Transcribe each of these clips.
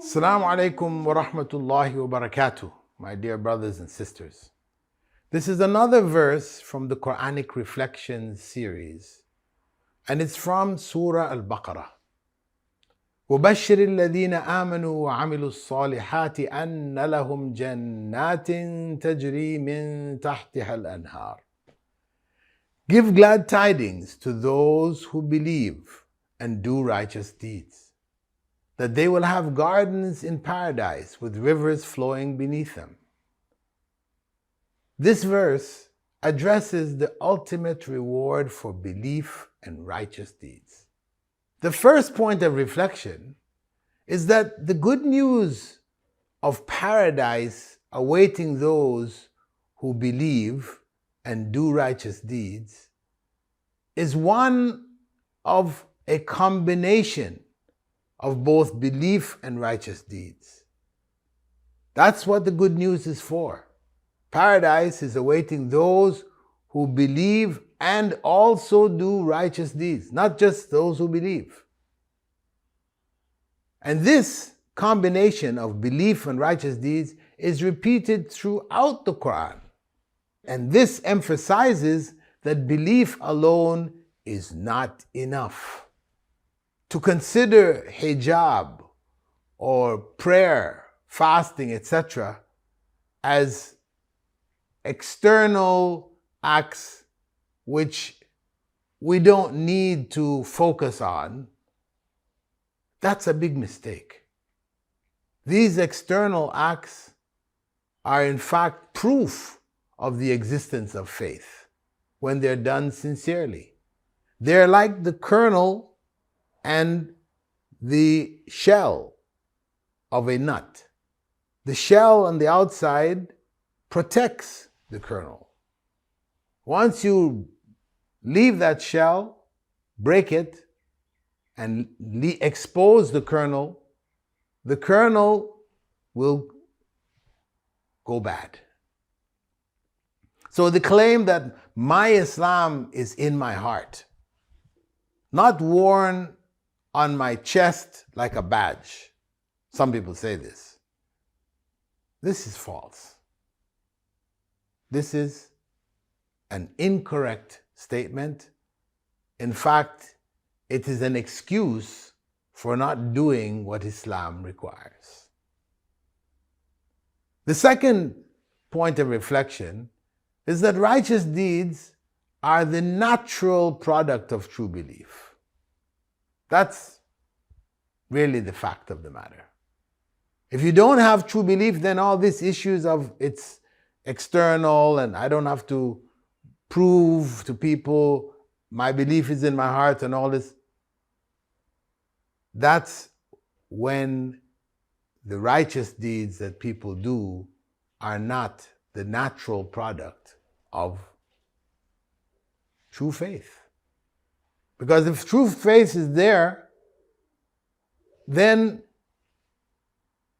Assalamu alaikum wa rahmatullahi wa barakatuh, my dear brothers and sisters. This is another verse from the Quranic Reflections series, and it's from Surah Al-Baqara. وَبَشِّرِ الَّذِينَ آمَنُوا وَعَمِلُوا الصَّالِحَاتِ أَنَّ لَهُمْ جَنَّاتٍ تَجْرِي مِن تَحْتِهَا الْأَنْهَارُ. Give glad tidings to those who believe and do righteous deeds, that they will have gardens in paradise with rivers flowing beneath them. This verse addresses the ultimate reward for belief and righteous deeds. The first point of reflection is that the good news of paradise awaiting those who believe and do righteous deeds is one of a combination of both belief and righteous deeds. That's what the good news is for. Paradise is awaiting those who believe and also do righteous deeds, not just those who believe. And this combination of belief and righteous deeds is repeated throughout the Quran. And this emphasizes that belief alone is not enough. To consider hijab or prayer, fasting, etc. as external acts which we don't need to focus on, that's a big mistake. These external acts are in fact proof of the existence of faith when they're done sincerely. They're like the kernel and the shell of a nut. The shell on the outside protects the kernel. Once you leave that shell, break it, and expose the kernel will go bad. So the claim that my Islam is in my heart, not worn on my chest like a badge. Some people say this. This is false. This is an incorrect statement. In fact, it is an excuse for not doing what Islam requires. The second point of reflection is that righteous deeds are the natural product of true belief. That's really the fact of the matter. If you don't have true belief, then all these issues of it's external and I don't have to prove to people my belief is in my heart and all this, that's when the righteous deeds that people do are not the natural product of true faith. Because if true faith is there, then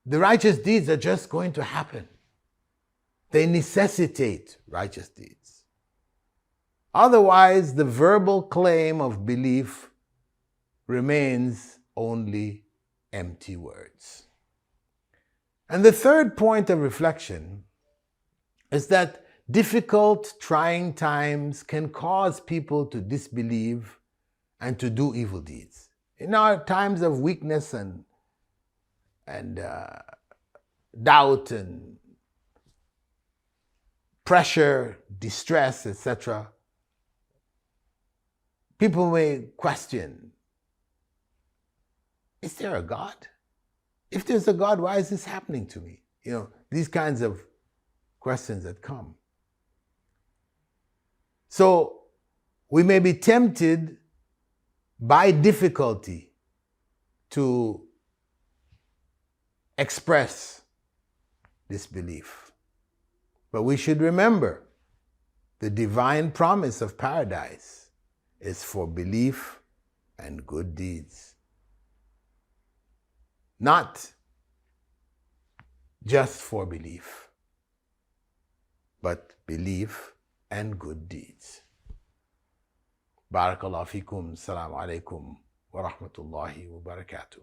the righteous deeds are just going to happen. They necessitate righteous deeds. Otherwise, the verbal claim of belief remains only empty words. And the third point of reflection is that difficult, trying times can cause people to disbelieve and to do evil deeds. In our times of weakness and doubt and pressure, distress, etc., people may question, is there a God? If there's a God, why is this happening to me? These kinds of questions that come. So we may be tempted by difficulty to express disbelief. But we should remember the divine promise of paradise is for belief and good deeds. Not just for belief, but belief and good deeds. Barakallahu feekum. Assalamu alaikum wa rahmatullahi wa barakatuh.